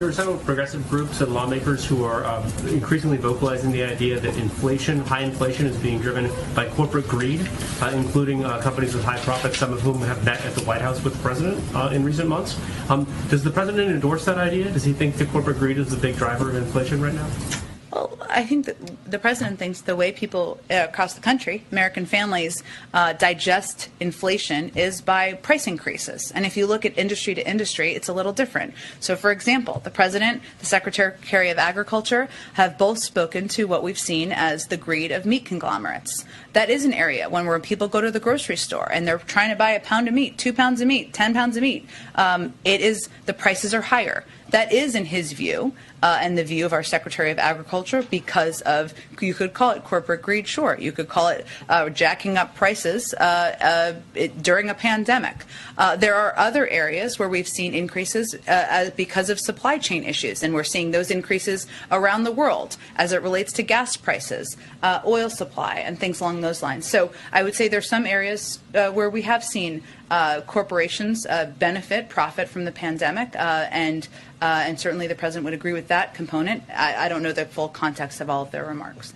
There are several progressive groups and lawmakers who are increasingly vocalizing the idea that high inflation is being driven by corporate greed, including companies with high profits, some of whom have met at the White House with the president in recent months. Does the president endorse that idea? Does he think that corporate greed is the big driver of inflation right now? Well, I think that the president thinks the way people across the country, American families, digest inflation is by price increases. And if you look at industry to industry, it's a little different. So, for example, the president, the Secretary of Agriculture have both spoken to what we've seen as the greed of meat conglomerates. That is an area where people go to the grocery store and they're trying to buy a pound of meat, 2 pounds of meat, 10 pounds of meat. The prices are higher. That is, in his view, and the view of our Secretary of Agriculture, because of, you could call it corporate greed, sure. You could call it jacking up prices during a pandemic. There are other areas where we've seen increases because of supply chain issues, and we're seeing those increases around the world as it relates to gas prices, oil supply, and things along those lines. So I would say there's some areas where we have seen corporations profit from the pandemic, and certainly the president would agree with that component. I don't know the full context of all of their remarks.